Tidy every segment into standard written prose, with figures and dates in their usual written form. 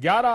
11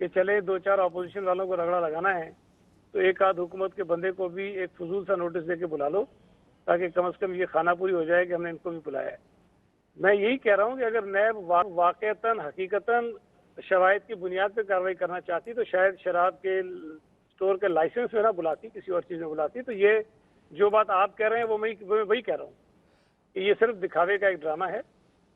کہ چلے 2-4 اپوزیشن والوں کو رگڑا لگانا ہے تو ایک آدھ حکومت کے بندے کو بھی ایک فضول سا نوٹس دے کے بلا لو تاکہ کم از کم یہ خانہ پوری ہو جائے کہ ہم نے ان کو بھی بلایا ہے. میں یہی کہہ رہا ہوں کہ اگر نیب واقعتاً حقیقتاً شرائط کی بنیاد پہ کارروائی کرنا چاہتی تو شاید شراب کے اسٹور کے لائسنس میں نہ بلاتی, کسی اور چیز میں بلاتی. تو یہ جو بات آپ کہہ رہے ہیں وہ میں وہی کہہ رہا ہوں کہ یہ صرف دکھاوے کا ایک ڈرامہ ہے,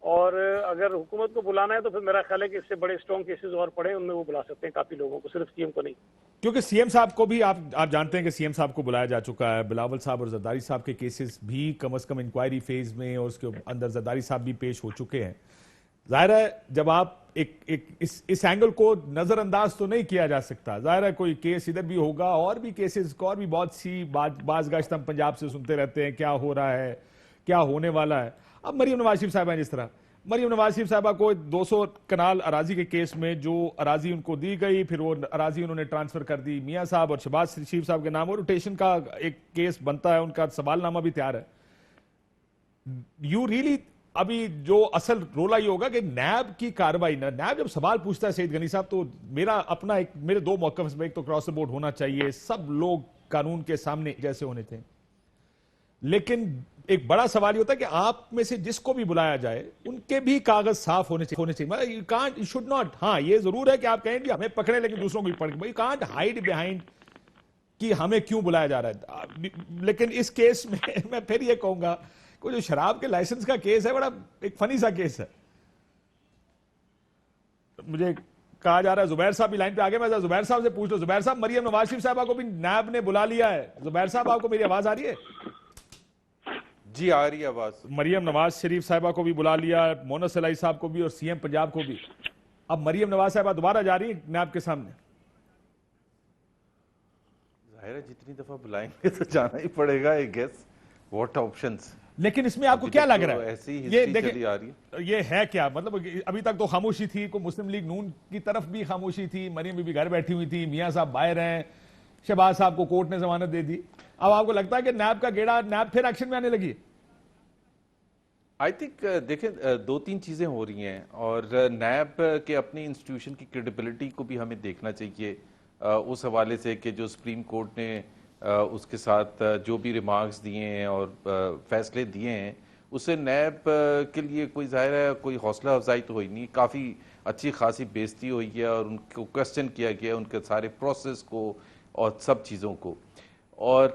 اور اگر حکومت کو بلانا ہے تو پھر میرا خیال ہے کہ اس سے بڑے اسٹرانگ کیسز اور پڑے, ان میں وہ بلا سکتے ہیں کافی لوگوں کو, صرف سی ایم کو نہیں. کیونکہ سی ایم صاحب کو بھی آپ جانتے ہیں کہ سی ایم صاحب کو بلایا جا چکا ہے, بلاول صاحب اور زرداری صاحب کے کیسز بھی کم از کم انکوائری فیز میں, اور اس کے اندر زرداری صاحب بھی پیش ہو چکے ہیں. ظاہر ہے جب آپ اس اینگل کو نظر انداز تو نہیں کیا جا سکتا, ظاہر ہے کوئی کیس ادھر بھی ہوگا, اور بھی کیسز اور بھی بہت سی بعض گشت ہم پنجاب سے سنتے رہتے ہیں کیا ہو رہا ہے کیا ہونے والا ہے. اب مریم نواز شریف صاحبہ جس طرح مریم نواز شریف صاحبہ کو 200 کنال اراضی کے کیس میں جو اراضی ان کو دی گئی, پھر وہ اراضی انہوں نے ٹرانسفر کر دی میاں صاحب اور شہباز شریف صاحب کے نام, اور روٹیشن کا ایک کیس بنتا ہے, ان کا سوال نامہ بھی تیار ہے. یو ریلی ابھی جو اصل رولا یہ ہوگا کہ نیب کی کارروائی, نیب جب سوال پوچھتا ہے سعید غنی صاحب, تو میرا اپنا میرے 2 موقف میں, ایک تو کراس دا بورڈ ہونا چاہیے, سب لوگ قانون کے سامنے جیسے ہونے تھے, لیکن ایک بڑا سوال یہ ہوتا ہے کہ آپ میں سے جس کو بھی بلایا جائے ان کے بھی کاغذ صاف ہونے چاہیے. You can't, you should not, ہاں یہ ضرور ہے کہ آپ کہیں کہ ہمیں پکڑے لیکن دوسروں کو بھی پکڑے, یو کانٹ ہائیڈ بیہائنڈ کہ ہمیں کیوں بلایا جا رہا ہے. لیکن اس کیس میں پھر یہ کہوں گا کہ جو شراب کے لائسنس کا کیس ہے بڑا ایک فنی سا کیس ہے. مجھے کہا جا رہا ہے زبیر صاحب بھی لائن پہ آگے, میں زبیر صاحب سے پوچھ لو. زبیر صاحب, مریم نواز شریف صاحبہ کو بھی نیب نے بلا لیا ہے. زبیر صاحب آپ کو میری آواز آ رہی ہے؟ جی آ رہی ہے آواز. مریم نواز شریف صاحبہ کو بھی بلا لیا, مونس الہی صاحب کو بھی, اور سی ایم پنجاب کو بھی. اب مریم نواز صاحبہ دوبارہ جا رہی ہے نیب کے سامنے. ظاہر ہے جتنی دفعہ بلائیں گے تو جانا ہی پڑے گا, I guess. What options؟ لیکن اس میں آپ کو کیا لگ رہا ہے, ایسی یہ ہسٹری چلی آ رہی ہے, یہ ہے کیا مطلب؟ ابھی تک تو خاموشی تھی, کو مسلم لیگ نون کی طرف بھی خاموشی تھی, مریم بی بی گھر بیٹھی ہوئی تھی, میاں صاحب باہر ہیں, شہباز صاحب کو کورٹ نے ضمانت دے دی. اب آپ کو لگتا ہے کہ نیب کا گیڑا, نیب پھر ایکشن میں آنے لگی؟ آئی تھنک دیکھیں 2-3 چیزیں ہو رہی ہیں, اور نیب کے اپنی انسٹیٹیوشن کی کریڈیبلٹی کو بھی ہمیں دیکھنا چاہیے اس حوالے سے کہ جو سپریم کورٹ نے اس کے ساتھ جو بھی ریمارکس دیے ہیں اور فیصلے دیے ہیں, اس سے نیب کے لیے کوئی ظاہر ہے کوئی حوصلہ افزائی تو ہوئی نہیں, کافی اچھی خاصی بےزتی ہوئی ہے, اور ان کو کوسچن کیا گیا ان کے سارے پروسیس کو اور سب چیزوں کو. اور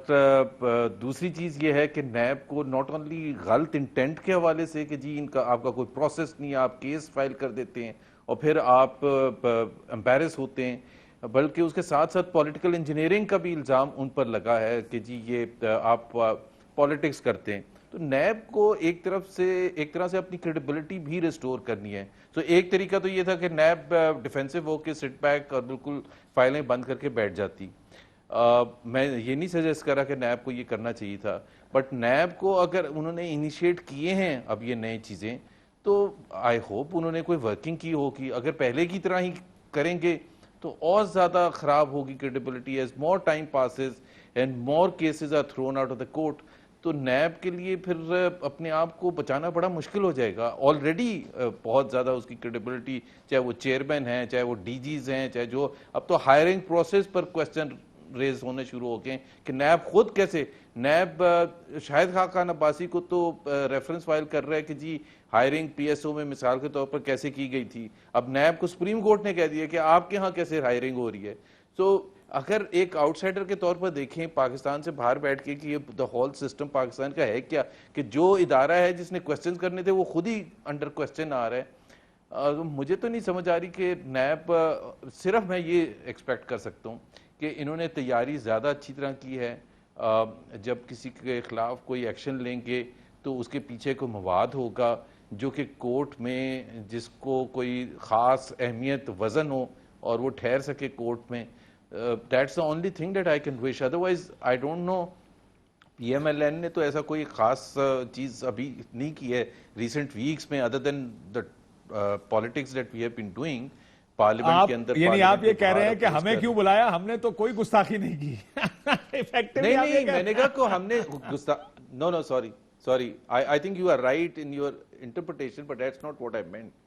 دوسری چیز یہ ہے کہ نیب کو ناٹ اونلی غلط انٹینٹ کے حوالے سے کہ جی ان کا آپ کا کوئی پروسیس نہیں, آپ کیس فائل کر دیتے ہیں اور پھر آپ امبیرس ہوتے ہیں, بلکہ اس کے ساتھ ساتھ پولیٹیکل انجینئرنگ کا بھی الزام ان پر لگا ہے کہ جی یہ آپ پولیٹکس کرتے ہیں. تو نیب کو ایک طرح سے اپنی کریڈیبلٹی بھی ریسٹور کرنی ہے. تو ایک طریقہ تو یہ تھا کہ نیب ڈیفینسو ہو کے سٹ بیک اور بالکل فائلیں بند کر کے بیٹھ جاتی. میں یہ نہیں سجیسٹ کر رہا کہ نیب کو یہ کرنا چاہیے تھا, بٹ نیب کو اگر انہوں نے انیشیٹ کیے ہیں اب یہ نئی چیزیں, تو آئی ہوپ انہوں نے کوئی ورکنگ کی ہوگی. اگر پہلے کی طرح ہی کریں گے تو اور زیادہ خراب ہوگی credibility. As more time passes and more cases are thrown out of the court, تو نیب کے لیے پھر اپنے آپ کو بچانا بڑا مشکل ہو جائے گا. آلریڈی بہت زیادہ اس کی کریڈیبلٹی, چاہے وہ چیئرمین ہیں, چاہے وہ ڈی جیز ہیں, چاہے جو اب تو ہائرنگ پروسیس پر کوسچن ریز ہونے شروع ہو گئے کہ نیب خود کیسے, نیب شاہد خاقان عباسی کو تو ریفرنس فائل کر رہا ہے کہ جی ہائرنگ پی ایس او میں مثال کے طور پر کیسے کی گئی تھی. اب نیب کو سپریم کورٹ نے کہہ دیا کہ آپ کے ہاں کیسے ہائرنگ ہو رہی ہے. تو اگر ایک آؤٹ سائڈر کے طور پر دیکھیں پاکستان سے باہر بیٹھ کے کہ یہ دا ہول سسٹم پاکستان کا ہے کیا, کہ جو ادارہ ہے جس نے کوسچن کرنے تھے وہ خود ہی انڈر کوسچن آ رہا ہے. مجھے تو نہیں سمجھ آ رہی کہ نیب, صرف میں یہ ایکسپیکٹ کر سکتا ہوں کہ انہوں نے تیاری زیادہ اچھی طرح کی ہے. جب کسی کے خلاف کوئی ایکشن لیں گے تو اس کے پیچھے کوئی مواد ہوگا جو کہ کورٹ میں جس کو کوئی خاص اہمیت وزن ہو اور وہ ٹھہر سکے کورٹ میں. That's the only thing that I can wish. Otherwise, I don't know. P M L N نے تو ایسا کوئی خاص چیز ابھی نہیں کی ہے ریسنٹ ویکس میں, other than the politics that we have been doing. Parliament کے اندر, یعنی آپ یہ کہہ رہے ہیں کہ ہمیں کیوں بلایا, ہم نے تو کوئی گستاخی نہیں کی. نہیں, میں نے کہا کہ ہم نے no sorry sorry, I think you are right in your interpretation, but that's not what I meant.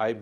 I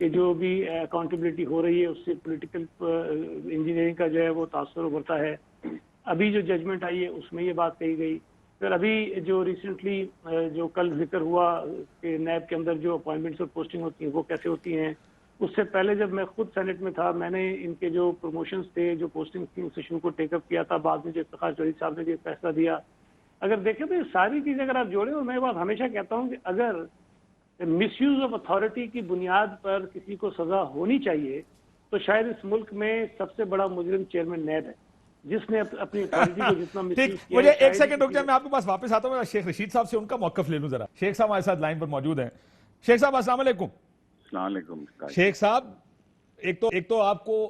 کہ جو بھی اکاؤنٹیبلٹی ہو رہی ہے اس سے پولیٹیکل انجینئرنگ کا جو ہے وہ تاثر ابھرتا ہے. ابھی جو ججمنٹ آئی ہے اس میں یہ بات کہی گئی. پھر ابھی جو ریسنٹلی جو کل ذکر ہوا کہ نیب کے اندر جو اپوائنٹمنٹس اور پوسٹنگ ہوتی ہیں وہ کیسے ہوتی ہیں، اس سے پہلے جب میں خود سینٹ میں تھا میں نے ان کے جو پروموشنز تھے، جو پوسٹنگ تھی، اس ایشو کو ٹیک اپ کیا تھا. بعد میں جو افتخار چودھری صاحب نے یہ فیصلہ دیا. اگر دیکھیں تو یہ ساری چیزیں اگر آپ جوڑیں، اور میں بات ہمیشہ کہتا ہوں کہ اگر مس یوز آف اتھارٹی کی بنیاد پر کسی کو سزا ہونی چاہیے تو شاید اس ملک میں سب سے بڑا مجرم چیئرمین نیب ہے، جس نے اپنی اتھارٹی کو جتنا مس ٹھیک، یوز کیا مجھے ہے. ایک سیکنڈ رک جائیں، میں آپ کے پاس واپس آتا ہوں. شیخ رشید صاحب سے ان کا موقف لے لوں ذرا. شیخ صاحب ہمارے ساتھ لائن پر موجود ہیں. شیخ صاحب السلام علیکم. السلام علیکم. شیخ صاحب، ایک تو آپ کو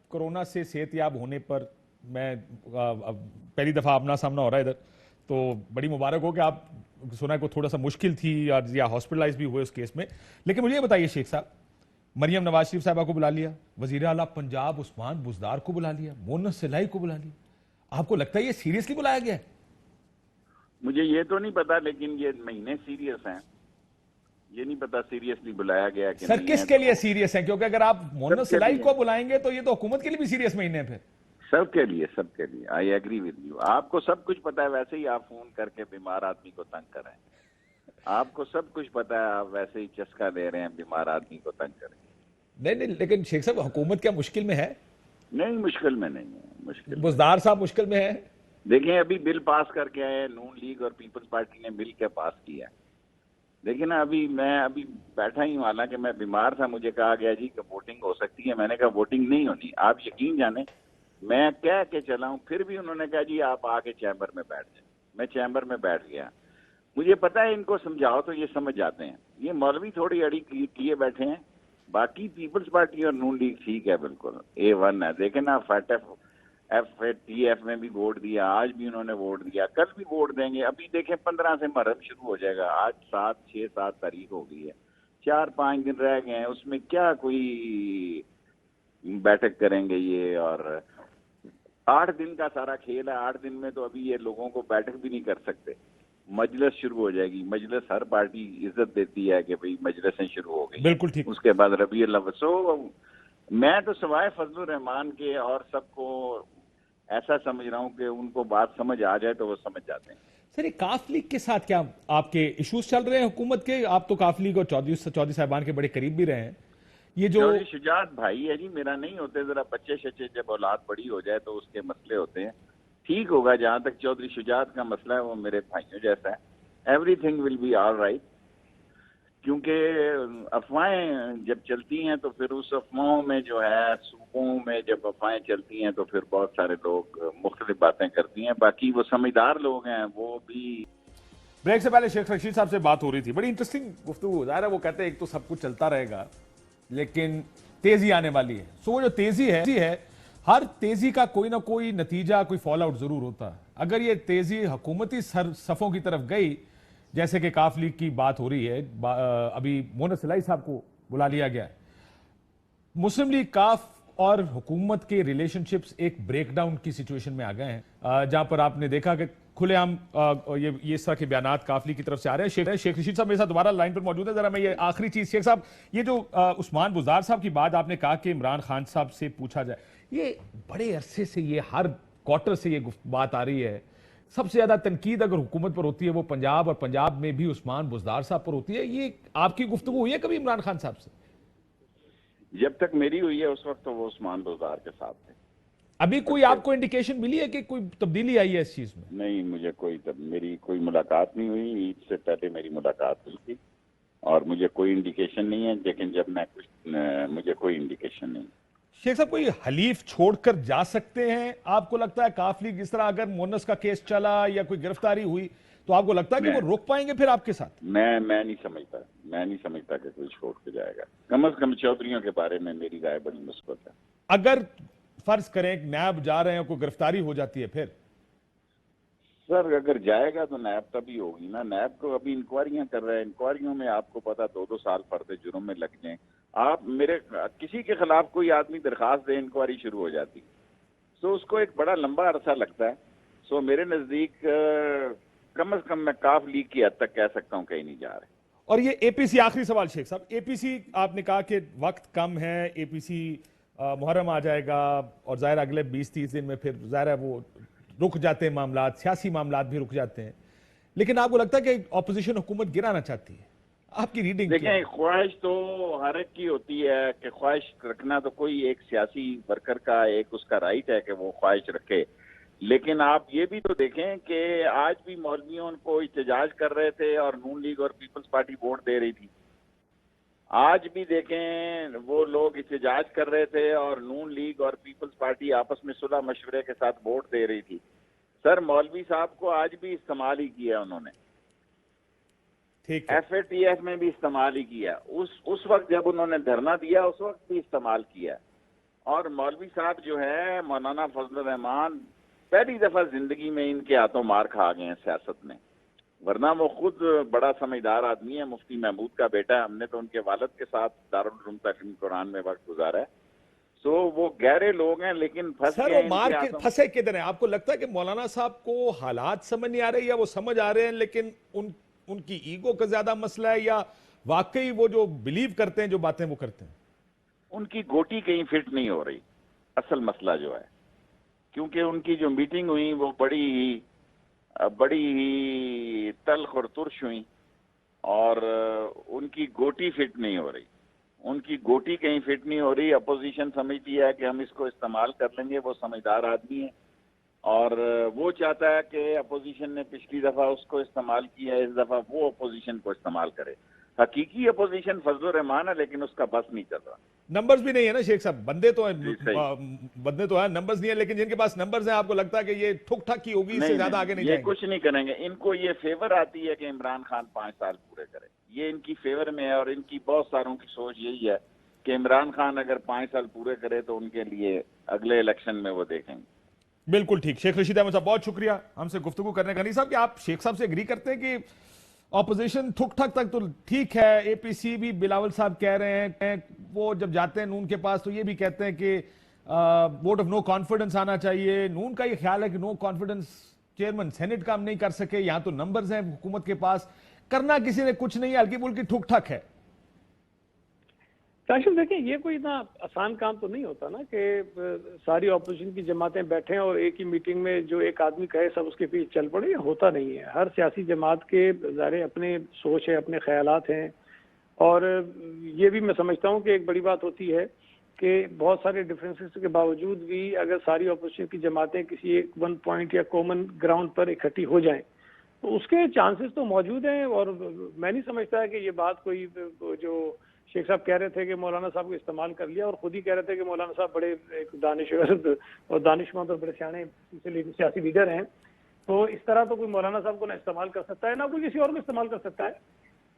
کورونا سے صحت یاب ہونے پر میں پہلی دفعہ آمنا سامنا ہو رہا ہے ادھر، تو بڑی مبارک ہو کہ آپ سنا کو تھوڑا سا مشکل تھی یا ہاسپٹلائز بھی ہوئے اس کیس میں. لیکن مجھے یہ بتائیے شیخ صاحب، مریم نواز شریف صاحبہ کو بلا لیا، وزیر اعلیٰ پنجاب عثمان بزدار کو بلا لیا، مونس سلائی کو بلا لیا. آپ کو لگتا ہے یہ سیریسلی بلایا گیا ہے؟ مجھے یہ تو نہیں پتا، لیکن یہ مہینے سیریس ہیں. یہ نہیں پتا سیریسلی بلایا گیا کہ سر نہیں. کس کے لیے سیریس ہیں؟ کیونکہ اگر آپ مونس سلائی کو بلائیں گے تو یہ تو حکومت کے لیے بھی سیریس مہینے ہیں. پھر سب کے لیے آئی ایگری ود یو. آپ کو سب کچھ پتا ہے، ویسے ہی آپ فون کر کے بیمار آدمی کو تنگ کریں. آپ کو سب کچھ پتا ہے، آپ ویسے ہی چسکا دے رہے ہیں بیمار آدمی کو تنگ کریں. نہیں، لیکن شیخ صاحب حکومت کیا مشکل میں ہے؟ نہیں، مشکل میں نہیں ہے. مشکل بزدار صاحب مشکل میں ہے. دیکھیں ابھی بل پاس کر کے آئے، نون لیگ اور پیپلز پارٹی نے مل کے پاس کیا. لیکن میں ابھی بیٹھا ہی ہوں، حالانکہ میں بیمار تھا. مجھے کہا گیا جی کہ ووٹنگ ہو سکتی ہے. میں نے کہا ووٹنگ نہیں ہونی. آپ یقین جانیں میں کہہ کے چلا ہوں، پھر بھی انہوں نے کہا جی آپ آ کے چیمبر میں بیٹھ جائیں. میں چیمبر میں بیٹھ گیا. مجھے پتا ہے ان کو سمجھاؤ تو یہ سمجھ جاتے ہیں. یہ مولوی تھوڑی اڑی کیے بیٹھے ہیں. باقی پیپلز پارٹی اور نون لیگ ٹھیک ہے، بالکل A1 ہے. دیکھیں نا FATF میں بھی ووٹ دیا، آج بھی انہوں نے ووٹ دیا، کل بھی ووٹ دیں گے. ابھی دیکھیں 15 سے محرم شروع ہو جائے گا. آج 6-7 تاریخ ہو گئی ہے، 4-5 دن رہ گئے ہیں. اس میں کیا کوئی بیٹھک کریں گے یہ؟ اور 8 دن کا سارا کھیل ہے. 8 دن میں تو ابھی یہ لوگوں کو بیٹھک بھی نہیں کر سکتے. مجلس شروع ہو جائے گی. مجلس ہر پارٹی عزت دیتی ہے کہ بھئی مجلسیں شروع ہو گئی. بالکل ٹھیک. اس کے بعد ربیع الاول. میں تو سوائے فضل الرحمان کے اور سب کو ایسا سمجھ رہا ہوں کہ ان کو بات سمجھ آ جائے تو وہ سمجھ جاتے ہیں. سر یہ کاف لیگ کے ساتھ کیا آپ کے ایشوز چل رہے ہیں حکومت کے؟ آپ تو کاف لیگ اور چودھری صاحبان کے بڑے قریب بھی رہے ہیں. یہ جو چودھری شجاعت بھائی ہے جی، میرا نہیں ہوتے. ذرا بچے شچے جب اولاد بڑی ہو جائے تو اس کے مسئلے ہوتے ہیں. ٹھیک ہوگا. جہاں تک چودھری شجاعت کا مسئلہ ہے وہ میرے بھائیوں جیسا ہے. Everything will be all right. کیونکہ افواہیں جب چلتی ہیں تو پھر اس افواہوں میں جو ہے صوبوں میں جب افواہیں چلتی ہیں تو پھر بہت سارے لوگ مختلف باتیں کرتی ہیں. باقی وہ سمجھدار لوگ ہیں وہ بھی. بریک سے پہلے شیخ رشید صاحب سے بات ہو رہی تھی، بڑی انٹرسٹنگ گفتگو. ظاہر ہے وہ کہتے ہیں ایک تو سب کچھ چلتا رہے گا لیکن تیزی آنے والی ہے. سو وہ جو تیزی ہے ہر تیزی کا کوئی نہ کوئی نتیجہ، کوئی فال آؤٹ ضرور ہوتا ہے. اگر یہ تیزی حکومتی صفوں کی طرف گئی، جیسے کہ کاف لیگ کی بات ہو رہی ہے، ابھی مونس سلائی صاحب کو بلا لیا گیا ہے. مسلم لیگ، کاف اور حکومت کے ریلیشن شپس ایک بریک ڈاؤن کی سچویشن میں آ گئے ہیں، جہاں پر آپ نے دیکھا کہ کھلے عام یہ اس طرح کے بیانات کاف لیگ کی طرف سے آ رہے ہیں. شیخ رشید صاحب میرے ساتھ دوبارہ لائن پر موجود ہے. ذرا میں یہ آخری چیز شیخ صاحب، یہ جو عثمان بزدار صاحب کی بات آپ نے کہا کہ عمران خان صاحب سے پوچھا جائے، یہ بڑے عرصے سے یہ ہر کوارٹر سے یہ بات آ رہی ہے. سب سے زیادہ تنقید اگر حکومت پر ہوتی ہے وہ پنجاب، اور پنجاب میں بھی عثمان بزدار صاحب پر ہوتی ہے. یہ آپ کی گفتگو ہوئی ہے کبھی عمران خان صاحب سے؟ جب تک میری ہوئی ہے اس وقت تو وہ عثمان بزدار کے ساتھ تھے. ابھی کوئی آپ کو انڈیکیشن ملی ہے کہ کوئی تبدیلی آئی ہے اس چیز میں؟ نہیں، مجھے میری کوئی ملاقات نہیں ہوئی. عید سے پہلے میری ملاقات ہوئی تھی اور مجھے کوئی انڈیکیشن نہیں ہے. لیکن جب مجھے کوئی انڈیکیشن نہیں. شیخ صاحب کوئی حلیف چھوڑ کر جا سکتے ہیں آپ کو لگتا ہے کاف لیگ؟ جس طرح اگر مونس کا کیس چلا یا کوئی گرفتاری ہوئی تو آپ کو لگتا ہے کہ وہ روک پائیں گے پھر آپ کے ساتھ؟ میں نہیں سمجھتا کہ کوئی چھوڑ کے جائے گا. کم از کم چودھریوں کے بارے میں میری رائے بڑی مثبت ہے. اگر فرض کریں کہ نیب جا رہے ہیں کوئی گرفتاری ہو جاتی ہے پھر؟ سر اگر جائے گا تو نیب تبھی ہوگی نا. نیب کو ابھی انکوائریاں کر رہے ہیں. انکوائریوں میں آپ کو پتا 2 سال فرد جرم میں لگ جائیں. آپ کسی کے خلاف کوئی آدمی درخواست دے، انکوائری شروع ہو جاتی. سو اس کو ایک بڑا لمبا عرصہ لگتا ہے. سو میرے نزدیک کم از کم میں کاف لیگ کی حد تک کہہ سکتا ہوں کہیں نہیں جا رہے. اور یہ اے پی سی، آخری سوال شیخ صاحب، اے پی سی آپ نے کہا کہ وقت کم ہے، اے پی سی محرم آ جائے گا اور ظاہر اگلے 20-30 دن میں پھر ظاہر ہے وہ رک جاتے ہیں معاملات، سیاسی معاملات بھی رک جاتے ہیں، لیکن آپ کو لگتا ہے کہ اپوزیشن حکومت گرانا چاہتی ہے؟ آپ کی ریڈنگ کیا ہے؟ دیکھیں خواہش تو ہر ایک کی ہوتی ہے کہ خواہش رکھنا تو کوئی ایک سیاسی ورکر کا ایک اس کا رائٹ ہے کہ وہ خواہش رکھے، لیکن آپ یہ بھی تو دیکھیں کہ آج بھی مولویوں کو احتجاج کر رہے تھے اور نون لیگ اور پیپلز پارٹی ووٹ دے رہی تھی. آج بھی دیکھیں وہ لوگ احتجاج کر رہے تھے اور نون لیگ اور پیپلز پارٹی آپس میں صلح مشورے کے ساتھ ووٹ دے رہی تھی. سر مولوی صاحب کو آج بھی استعمال ہی کیا انہوں نے، ٹھیک ہے، ایف اے ٹی ایف میں بھی استعمال ہی کیا، اس وقت جب انہوں نے دھرنا دیا اس وقت بھی استعمال کیا. اور مولوی صاحب جو ہے مولانا فضل الرحمان پہلی دفعہ زندگی میں ان کے ہاتھوں مار کھا گئے ہیں سیاست میں، ورنہ وہ خود بڑا سمجھدار آدمی ہے، مفتی محمود کا بیٹا ہے، ہم نے تو ان کے والد کے ساتھ دارالعلوم تعلیم قرآن میں وقت گزارا ہے. سو وہ گہرے لوگ ہیں لیکن پھنس سر گئے وہ ہیں ان مار کے کے ہاتھوں. پھنسے کدھر ہیں؟ آپ کو لگتا ہے کہ مولانا صاحب کو حالات سمجھ نہیں آ رہے، یا وہ سمجھ آ رہے ہیں لیکن ان کی ایگو کا زیادہ مسئلہ ہے، یا واقعی وہ جو بلیو کرتے ہیں جو باتیں وہ کرتے ہیں؟ ان کی گوٹی کہیں فٹ نہیں ہو رہی اصل مسئلہ جو ہے، کیونکہ ان کی جو میٹنگ ہوئی وہ بڑی ہی تلخ اور ترش ہوئی، اور ان کی گوٹی فٹ نہیں ہو رہی، ان کی گوٹی کہیں فٹ نہیں ہو رہی. اپوزیشن سمجھتی ہے کہ ہم اس کو استعمال کر لیں گے، وہ سمجھدار آدمی ہے اور وہ چاہتا ہے کہ اپوزیشن نے پچھلی دفعہ اس کو استعمال کیا ہے، اس دفعہ وہ اپوزیشن کو استعمال کرے. حقیقی اپوزیشن فضل الرحمان ہے لیکن اس کا بس نہیں چل رہا. نمبرز بھی نہیں ہے نا شیخ صاحب، بندے تو جی ہیں، صحیح. بندے تو ہیں، نمبرز نہیں ہیں، لیکن جن کے پاس نمبرز ہیں آپ کو لگتا ہے کہ یہ ٹھک ٹھک ہی ہوگی، اس سے زیادہ آگے نہیں یہ جائیں گے؟ کچھ نہیں کریں گے. ان کو یہ فیور آتی ہے کہ عمران خان 5 سال پورے کرے، یہ ان کی فیور میں ہے، اور ان کی بہت ساروں کی سوچ یہی ہے کہ عمران خان اگر 5 سال پورے کرے تو ان کے لیے اگلے الیکشن میں وہ دیکھیں گے. بالکل ٹھیک. شیخ رشید احمد صاحب بہت شکریہ ہم سے گفتگو کرنے کا. غنی صاحب، کہ آپ شیخ صاحب سے اگری کرتے ہیں کہ اپوزیشن ٹھک ٹھک تک تو ٹھیک ہے، اے پی سی بھی بلاول صاحب کہہ رہے ہیں، وہ جب جاتے ہیں نون کے پاس تو یہ بھی کہتے ہیں کہ ووٹ آف نو کانفیڈنس آنا چاہیے. نون کا یہ خیال ہے کہ نو کانفیڈنس چیئرمین سینٹ کا ہم نہیں کر سکے، یہاں تو نمبرز ہیں حکومت کے پاس، کرنا کسی نے کچھ نہیں، ہلکی پھلکی ٹھک ٹھک ہے. کاشف دیکھیں یہ کوئی اتنا آسان کام تو نہیں ہوتا نا کہ ساری اپوزیشن کی جماعتیں بیٹھیں اور ایک ہی میٹنگ میں جو ایک آدمی کہے سب اس کے پیچھے چل پڑے. یہ ہوتا نہیں ہے. ہر سیاسی جماعت کے ظاہر اپنے سوچ ہے، اپنے خیالات ہیں، اور یہ بھی میں سمجھتا ہوں کہ ایک بڑی بات ہوتی ہے کہ بہت سارے ڈفرینسز کے باوجود بھی اگر ساری اپوزیشن کی جماعتیں کسی ایک ون پوائنٹ یا کامن گراؤنڈ پر اکٹھی ہو جائیں تو اس کے چانسز تو موجود ہیں. اور میں نہیں سمجھتا ہے کہ یہ بات کوئی جو شیخ صاحب کہہ رہے تھے کہ مولانا صاحب کو استعمال کر لیا، اور خود ہی کہہ رہے تھے کہ مولانا صاحب بڑے ایک دانشور اور دانشمند اور بڑے سیانے سیاسی لیڈر ہیں، تو اس طرح تو کوئی مولانا صاحب کو نہ استعمال کر سکتا ہے نہ کوئی کسی اور کو استعمال کر سکتا ہے.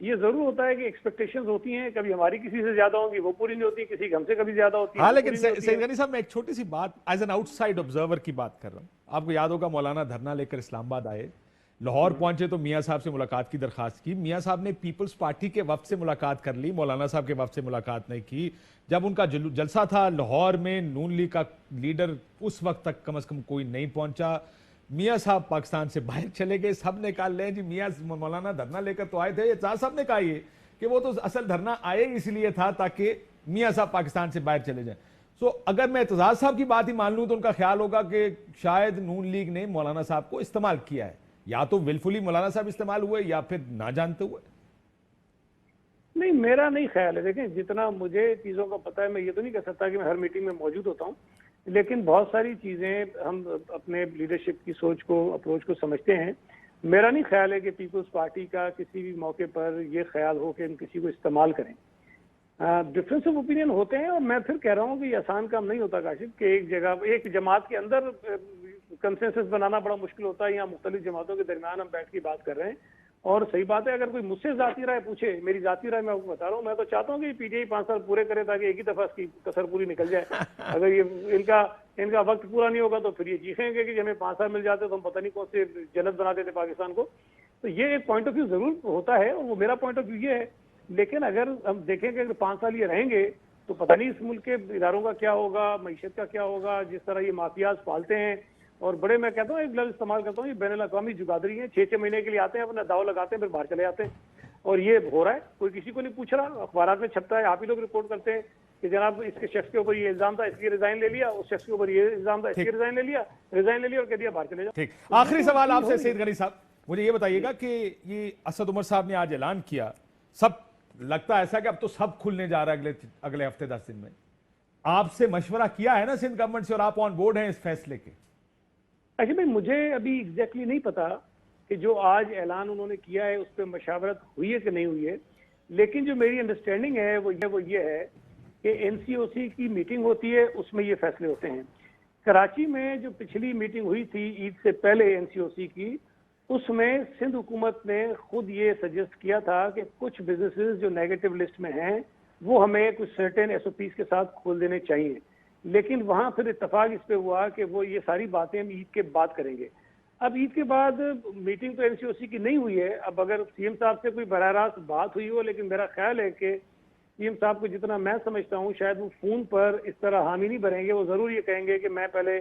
یہ ضرور ہوتا ہے کہ ایکسپیکٹیشنز ہوتی ہیں، کبھی ہماری کسی سے زیادہ ہوں گی وہ پوری نہیں ہوتی، کسی کی ہم سے کبھی زیادہ ہوتی ہے ہاں، وہ لیکن پوری نہیں ہوتی سید ہے. غنی صاحب میں ایک چھوٹی سی بات as an out side observer کی بات کر رہا ہوں. آپ کو یاد ہوگا مولانا دھرنا لے کر اسلام آباد آئے، لاہور پہنچے تو میاں صاحب سے ملاقات کی درخواست کی. میاں صاحب نے پیپلز پارٹی کے وفد سے ملاقات کر لی، مولانا صاحب کے وفد سے ملاقات نہیں کی. جب ان کا جلسہ تھا لاہور میں، نون لیگ کا لیڈر اس وقت تک کم از کم کوئی نہیں پہنچا. میاں صاحب پاکستان سے باہر چلے گئے. سب نے کہا لیں جی میاں مولانا دھرنا لے کر تو آئے تھے. اعتزاز صاحب نے کہا یہ کہ وہ تو اصل دھرنا آئے اس لیے تھا تاکہ میاں صاحب پاکستان سے باہر چلے جائیں. سو اگر میں اعتزاز صاحب کی بات ہی مان لوں تو ان کا خیال ہوگا کہ شاید نون لیگ نے مولانا صاحب کو استعمال کیا ہے، یا تو ولفلی مولانا صاحب استعمال ہوئے یا پھر نہ جانتے ہوئے. نہیں، میرا نہیں خیال ہے. دیکھیں جتنا مجھے چیزوں کا پتہ ہے، میں یہ تو نہیں کہہ سکتا کہ میں ہر میٹنگ میں موجود ہوتا ہوں، لیکن بہت ساری چیزیں ہم اپنے لیڈرشپ کی سوچ کو، اپروچ کو سمجھتے ہیں. میرا نہیں خیال ہے کہ پیپلز پارٹی کا کسی بھی موقع پر یہ خیال ہو کہ ہم کسی کو استعمال کریں. ڈفرینس آف اوپینین ہوتے ہیں، اور میں پھر کہہ رہا ہوں کہ یہ آسان کام نہیں ہوتا کاشف کہ ایک جگہ ایک جماعت کے اندر کنسنسس بنانا بڑا مشکل ہوتا ہے. یہاں مختلف جماعتوں کے درمیان ہم بیٹھ کے بات کر رہے ہیں، اور صحیح بات ہے اگر کوئی مجھ سے ذاتی رائے پوچھے، میری ذاتی رائے میں آپ کو بتا رہا ہوں، میں تو چاہتا ہوں کہ پی ٹی آئی 5 سال پورے کرے تاکہ ایک ہی دفعہ اس کی کسر پوری نکل جائے. اگر یہ ان کا وقت پورا نہیں ہوگا تو پھر یہ چیخیں گے کہ ہمیں 5 سال مل جاتے تو ہم پتہ نہیں کون سے جنت بنا دیتے پاکستان کو. تو یہ ایک پوائنٹ آف ویو ضرور ہوتا ہے، اور وہ میرا پوائنٹ آف ویو یہ ہے. لیکن اگر ہم دیکھیں کہ اگر 5 سال یہ رہیں گے تو پتہ نہیں اس ملک کے اداروں کا کیا ہوگا، معیشت کا کیا ہوگا. جس طرح یہ مافیاز پالتے ہیں، اور بڑے، میں کہتا ہوں ایک لفظ استعمال کرتا ہوں، یہ بین الاقوامی جگادری ہیں. 6 مہینے کے لیے آتے ہیں، اپنا داؤ لگاتے ہیں، پھر باہر چلے جاتے ہیں. اور یہ ہو رہا ہے, کوئی کسی کو نہیں پوچھ رہا, اخبارات میں چھپتا ہے, آپ ہی لوگ رپورٹ کرتے ہیں کہ جناب اس کے شخص کے اوپر یہ الزام تھا, اس لیے ریزائن لے لیا, اس شخص کے اوپر یہ الزام تھا, اس لیے ریزائن لے لیا اور کہہ دیا باہر چلے جاؤ. ٹھیک, آخری سوال آپ سے سید غنی صاحب, مجھے یہ بتائیے گا کہ یہ اسد عمر صاحب نے آج اعلان کیا, سب لگتا ہے ایسا کہ اب تو سب کھلنے جا رہا ہے اگلے ہفتے 10 دن میں, آپ سے مشورہ کیا ہے نا سندھ گورنمنٹ سے اور آپ آن بورڈ ہیں اس فیصلے کے؟ اچھا بھائی, مجھے ابھی ایگزیکٹلی نہیں پتا کہ جو آج اعلان انہوں نے کیا ہے اس پہ مشاورت ہوئی ہے کہ نہیں ہوئی ہے, لیکن جو میری انڈرسٹینڈنگ ہے وہ یہ ہے کہ این سی او سی کی میٹنگ ہوتی ہے, اس میں یہ فیصلے ہوتے ہیں. کراچی میں جو پچھلی میٹنگ ہوئی تھی عید سے پہلے این سی او سی کی, اس میں سندھ حکومت نے خود یہ سجیسٹ کیا تھا کہ کچھ بزنسز جو نیگیٹو لسٹ میں ہیں وہ ہمیں کچھ سرٹن ایس او پیز کے ساتھ کھول دینے چاہیے, لیکن وہاں پھر اتفاق اس پہ ہوا کہ وہ یہ ساری باتیں ہم عید کے بعد کریں گے. اب عید کے بعد میٹنگ تو این سی او سی کی نہیں ہوئی ہے, اب اگر سی ایم صاحب سے کوئی براہ راست بات ہوئی ہو, لیکن میرا خیال ہے کہ سی ایم صاحب کو جتنا میں سمجھتا ہوں شاید وہ فون پر اس طرح حامی نہیں بھریں گے, وہ ضرور یہ کہیں گے کہ میں پہلے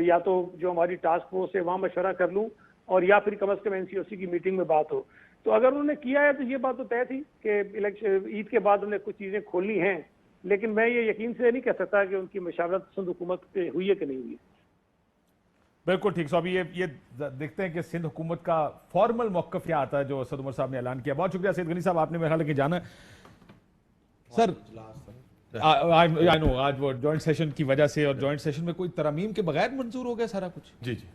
یا تو جو ہماری ٹاسک فورس ہے وہاں مشورہ کر لوں اور یا پھر کم از کم این سی او سی کی میٹنگ میں بات ہو. تو اگر انہوں نے کیا ہے تو یہ بات تو طے تھی کہ عید کے بعد انہیں کچھ چیزیں کھولنی ہیں, لیکن میں یہ یقین سے نہیں کہہ سکتا کہ ان کی مشاورت سندھ حکومت پہ ہوئی ہے کہ نہیں ہوئی ہے. بالکل ٹھیک. سو ابھی یہ دیکھتے ہیں کہ سندھ حکومت کا فارمل موقف کیا آتا ہے جو اسد عمر صاحب نے اعلان کیا. بہت شکریہ سید غنی صاحب, آپ نے میرے خیال ہے کہ جانا سر. آئی نو آج وہ جوائنٹ سیشن کی وجہ سے, اور جوائنٹ سیشن میں کوئی ترامیم کے بغیر منظور ہو گیا سارا کچھ. جی جی,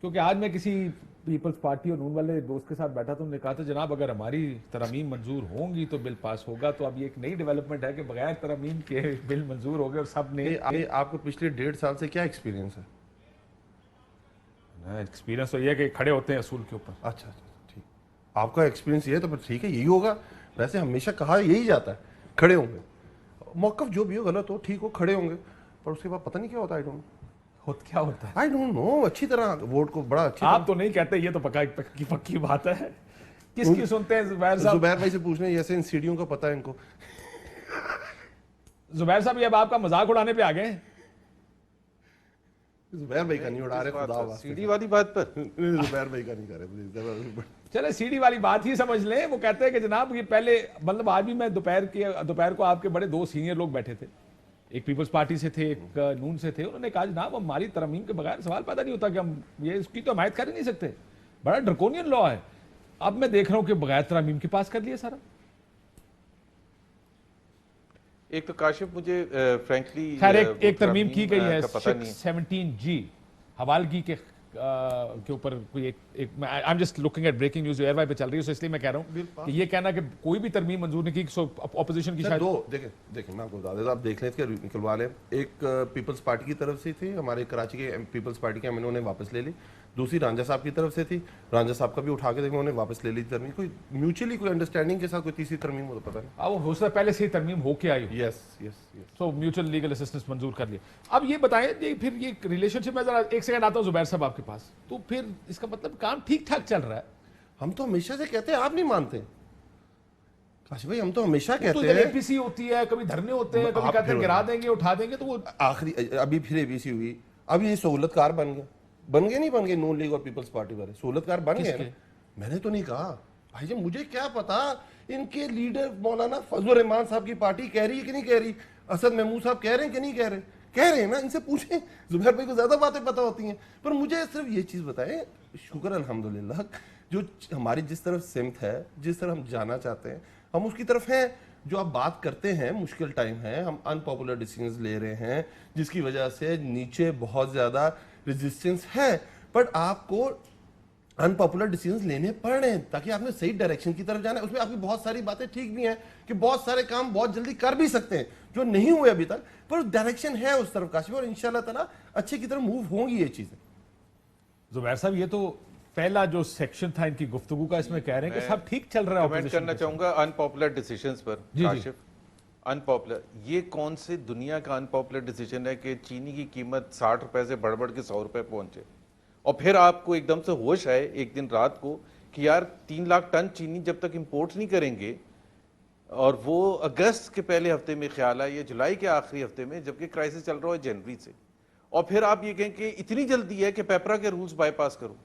کیونکہ آج میں کسی پیپلز پارٹی اور نون والے دوست کے ساتھ بیٹھا تو انہوں نے کہا تھا جناب اگر ہماری ترامیم منظور ہوں گی تو بل پاس ہوگا. تو اب یہ ایک نئی ڈیولپمنٹ ہے کہ بغیر ترامیم کے بل منظور ہو گئے اور سب نے. آپ کو پچھلے 1.5 سال سے کیا ایکسپیرینس ہے؟ ایکسپیرینس تو یہ ہے کہ کھڑے ہوتے ہیں اصول کے اوپر. اچھا ٹھیک, آپ کا ایکسپیرینس یہ ہے تو پھر ٹھیک ہے, یہی ہوگا. ویسے ہمیشہ کہا یہی جاتا ہے, کھڑے ہوں گے, موقف جو بھی ہو غلط ہو ٹھیک ہو, کھڑے ہوں گے, پر اس کے بعد پتہ نہیں کیا ہوتا. کیا ہوتا ہے آئی ڈونٹ نو, اچھی طرح ووٹ کو بڑا اچھی. آپ تو نہیں کہتے, یہ تو پکی بات ہے. کس کی سنتے ہیں زبیر صاحب؟ زبیر بھائی سے پوچھنے, جیسے ان سیڑھیوں کا پتہ ہے ان کو. زبیر صاحب یہ اب آپ کا مذاق اڑانے پہ آ گئے ہیں. زبیر بھائی کا نہیں اڑا رہے, خدا واسطے سیڑھی والی بات پر زبیر بھائی کا نہیں کر رہے. چلے سیڑھی والی بات ہی سمجھ لیں. وہ کہتے ہیں کہ جناب یہ پہلے, مطلب آج بھی میں دوپہر کو آپ کے بڑے 2 سینئر لوگ بیٹھے تھے, ایک پیپلز پارٹی سے تھے, ایک نون سے تھے. انہوں نے کہا جناب ہماری ترمیم کے بغیر سوال پیدا نہیں ہوتا کہ ہم یہ اس کی تو حمایت کر ہی نہیں سکتے, بڑا ڈرکونین لا ہے. اب میں دیکھ رہا ہوں کہ بغیر ترمیم کے پاس کر لیا سارا. ایک تو کاشف مجھے فرینکلی خیر ایک ترمیم کی گئی ہے 617G حوالگی کے اوپر کوئی ایک I'm just looking at breaking news جو ایئر وائی پہ چل رہی ہے, اس لیے میں کہہ رہا ہوں کہ یہ کہنا کہ کوئی بھی ترمیم منظور نہیں کی, سو اپوزیشن کی شاید دو دیکھیں میں آپ کو بتا دیتا, آپ دیکھ لیں اس کے نکلوا لیں. ایک پیپلز پارٹی کی طرف سے تھی, ہمارے کراچی کے پیپلز پارٹی کے ایم نے واپس لے لی. دوسری رانجھا صاحب کی طرف سے تھی, رانجھا صاحب کا بھی اٹھا کے دیکھیں انہوں نے واپس لے لی ترمیم. کوئی میوچلی کوئی انڈرسٹینڈنگ کے ساتھ کوئی تیسری ترمیم ہو تو پتہ نہیں. وہ ہو سکتا ہے پہلے سے ہی ترمیم ہو کے آئی. یس سو میوچل لیگل اسسٹنس منظور کر لیا. اب یہ بتائیں پھر یہ ریلیشن شپ میں ذرا ایک سیکنڈ آتا ہوں زبیر صاحب آپ کے پاس, تو پھر اس کا مطلب کام ٹھیک ٹھاک چل رہا ہے. ہم تو ہمیشہ سے کہتے ہیں, آپ نہیں مانتے کاشف بھائی, ہم تو ہمیشہ کہتے ہیں ہیں. اے پی سی ہوتی ہے, کبھی دھرنے ہوتے ہیں, کبھی کہتے ہیں گرا دیں گے اٹھا دیں گے, تو وہ آخری ابھی پھر اے بی سی ہوئی, اب یہ سہولت کار بن گئے نہیں بن گئے نون لیگ اور پیپلز پارٹی والے سہولت کار بن گئے. میں نے تو نہیں کہا بھائی جی, مجھے کیا پتا ان کے لیڈر مولانا فضل الرحمان صاحب کی پارٹی کہہ رہی ہے کہ نہیں کہہ رہی, اسد محمود صاحب کہہ رہے ہیں کہ نہیں کہہ رہے ہیں نا, ان سے پوچھیں. زبیر بھائی کو زیادہ باتیں پتہ ہوتی ہیں, پر مجھے صرف یہ چیز بتائیں, شکر الحمدللہ جو ہماری جس طرف سمت ہے, جس طرف ہم جانا چاہتے ہیں ہم اس کی طرف ہیں. جو آپ بات کرتے ہیں مشکل ٹائم ہے, ہم ان پاپولر ڈیسیژنز لے رہے ہیں جس کی وجہ سے نیچے بہت زیادہ ریزسٹنس ہے, بٹ آپ کو ان پاپولر ڈیسیژنز لینے پڑ رہے ہیں تاکہ آپ نے صحیح ڈائریکشن کی طرف جانا ہے. اس میں آپ کی بہت ساری باتیں ٹھیک بھی ہیں کہ بہت سارے کام بہت جلدی کر بھی سکتے ہیں جو نہیں ہوئے ابھی تک, پر ڈائریکشن ہے اس طرف کاشف, اور انشاءاللہ تعالیٰ اچھے کی طرف موو ہوں گی یہ چیزیں. زبیر صاحب یہ تو پہلا جو سیکشن تھا ان کی گفتگو کا, اس میں کہہ رہے ہیں کہ سب ٹھیک چل رہا ہے. کمنٹ کرنا چاہوں گا ان پاپولر ڈیسیژنز پر. کاشف ان پاپولر, یہ کون سے دنیا کا ان پاپولر ڈیسیژن ہے کہ چینی کی قیمت 60 روپے سے بڑھ کے 100 روپے پہنچے, اور پھر آپ کو ایک دم سے ہوش آئے ایک دن رات کو کہ یار 3 لاکھ ٹن چینی جب تک امپورٹ نہیں کریں گے, اور وہ اگست کے پہلے ہفتے میں خیال ہے یا جولائی کے آخری ہفتے میں, جبکہ کرائسس چل رہا ہے جنوری سے, اور پھر آپ یہ کہیں کہ اتنی جلدی ہے کہ پیپرا کے رولز بائی پاس کرو.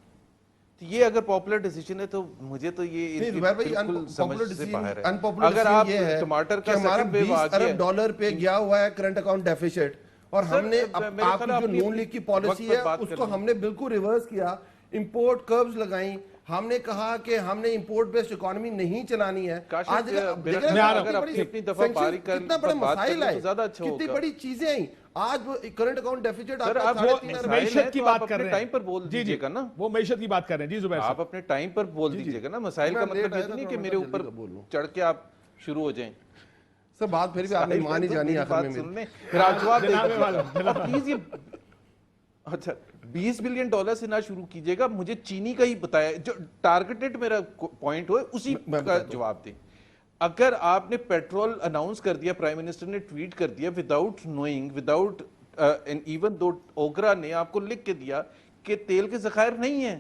یہ اگر پاپولر ڈیسیجن ہے تو مجھے تو یہ نہیں زبیر بھائی بالکل سمجھ سے باہر ہے. انپاپولر اگر آپ ڈیسیجن یہ ہے ٹماٹر کہ کا ہمارا سیکنڈ ویو آ 20 گیا ارب ڈالر پہ گیا ہوا ہے کرنٹ اکاؤنٹ ڈیفیسٹ اور ہم نے آپ کی جو نون لیگ کی پالیسی ہے اس کو ہم نے بالکل ریورس کیا, امپورٹ کربز لگائیں, ہم نے کہا کہ ہم نے امپورٹ بیسڈ اکانومی نہیں چلانی ہے. آج کتنا بڑے مسائل آئے, کتنی بڑی چیزیں آئیں, آج کرنٹ اکاؤنٹ ڈیفیسٹ معیشت کی بات کر رہے ہیں, ٹائم پر بول دیجیے گا نا, وہ معیشت کی بات کر رہے ہیں. جی زبیر آپ اپنے ٹائم پر بول دیجیے گا نا, مسائل کا مطلب یہ نہیں کہ میرے اوپر چڑھ کے آپ شروع ہو جائیں. سر بات پھر بھی آپ نے مان ہی جانی آخر میں پھر آپ جواب دیں پلیز. یہ اچھا 20 بلین ڈالر سے نہ شروع کیجئے گا, مجھے چینی کا ہی بتایا جو ٹارگٹڈ میرا پوائنٹ ہوئے اسی کا جواب دیں. اگر آپ نے پیٹرول اناؤنس کر دیا, پرائم منسٹر نے ٹویٹ کر دیا without knowing, without even though OGRA نے آپ کو لکھ کے دیا کہ تیل کے ذخائر نہیں ہیں,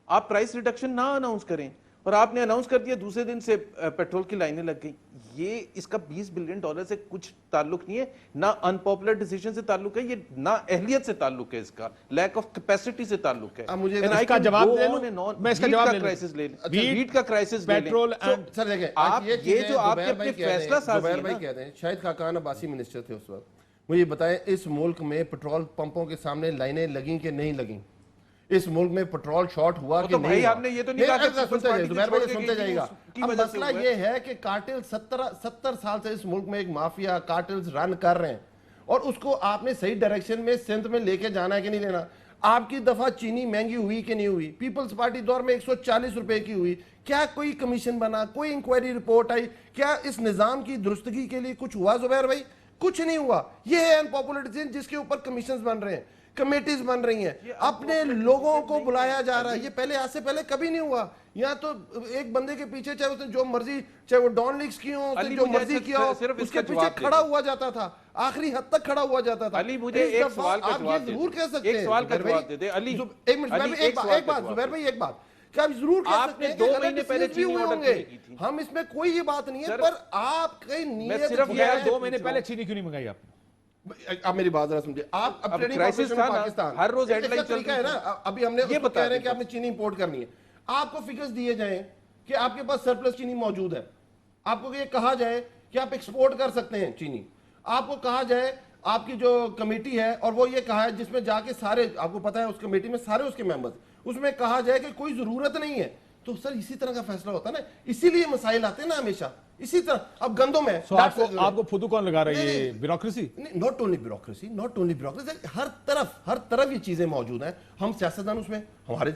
آپ پرائس ریڈکشن نہ اناؤنس کریں, اور آپ نے اناؤنس کر دیا دوسرے دن سے پیٹرول کی لائنیں لگ گئیں. یہ اس کا 20 بلین ڈالر سے کچھ تعلق نہیں ہے, نہ ان پاپولر ڈیسیجن سے تعلق ہے, یہ نہ اہلیت سے تعلق ہے, اس کا لیک آف کیپیسٹی سے تعلق ہے. اس کا جواب دے لوں, میں اس کا جواب کرائسس لے لیں, ویٹ کا کرائسس لے لیں. پیٹرول سر دیکھیں آپ یہ جو آپ کے اپنے فیصلہ سازی ہے نا, کہتے ہیں شاہد خاقان عباسی منسٹر تھے اس وقت, مجھے بتائیں اس ملک میں پیٹرول پمپوں کے سامنے لائنیں لگیں کہ نہیں لگیں؟ اس ملک میں پیٹرول شارٹ ہوا کہ نہیں؟ ہم نے یہ تو نہیں کہا کہ سنتے جائے گا. اب مسئلہ یہ ہے کہ کارٹل 70 سال سے اس ملک میں ایک مافیا کارٹلز رن کر رہے ہیں, اور اس کو آپ نے صحیح ڈائریکشن میں سندھ میں لے کے جانا ہے کہ نہیں لینا. آپ کی دفعہ چینی مہنگی ہوئی کہ نہیں ہوئی؟ پیپلز پارٹی دور میں 140 روپے کی ہوئی. کیا کوئی کمیشن بنا, کوئی انکوائری رپورٹ آئی, کیا اس نظام کی درستگی کے لیے کچھ ہوا زبیر بھائی؟ کچھ نہیں ہوا. یہ ہے انپاپولر ڈیسیژن جس کے اوپر کمیشنز بن رہے ہیں, کمیٹیز بن رہی ہیں, اپنے لوگوں کو بلایا جا رہا ہے. یہ پہلے آج سے پہلے کبھی نہیں ہوا. یہاں تو ایک بندے کے پیچھے چاہے اس نے جو مرضی, چاہے وہ ڈان لیگز کی ہوں, جو مرضی کیا ہو, اس کے پیچھے کھڑا ہوا جاتا تھا, آخری حد تک کھڑا ہوا جاتا تھا. علی مجھے ایک سوال کا جواب دے, ضرور کہہ سکتے ہیں, ایک سوال کا جواب دے دے علی. ایک منٹ, ایک بات زبیر بھائی, ایک بات کہ آپ ضرور کہہ سکتے ہیں کہ 2 مہینے پہلے چینی ہوں گے, ہم اس میں کوئی یہ بات نہیں ہے, پر آپ کی نیت صرف 2 مہینے پہلے چینی کیوں نہیں منگائی آپ نے؟ اب میری بات ذرا سمجھے, آپ اب ٹریڈنگ کارپوریشن آف پاکستان ہر روز ہیڈ لائن چل رہی ہے نا, ابھی ہم نے اس کو کہہ رہے ہیں کہ آپ نے چینی امپورٹ کرنی ہے, آپ کو فگرز دیے جائیں کہ آپ کے پاس سرپلس چینی موجود ہے, آپ کو یہ کہا جائے کہ آپ ایکسپورٹ کر سکتے ہیں چینی, آپ کو کہا جائے, آپ کی جو کمیٹی ہے اور وہ یہ کہا ہے جس میں جا کے سارے, آپ کو پتا ہے اس کمیٹی میں سارے اس کے ممبرز, اس میں کہا جائے کہ کوئی ضرورت نہیں ہے, تو سر اسی طرح کا فیصلہ ہوتا ہے نا, اسی لیے مسائل آتے ہیں نا ہمیشہ اسی طرح. اب گندم ہے, آپ کو پھدو کون لگا رہا ہے؟ یہ بیوروکریسی, ناٹ اونلی بیوروکریسی, ہر طرف یہ چیزیں موجود ہیں. ہم سیاستدان اس میں,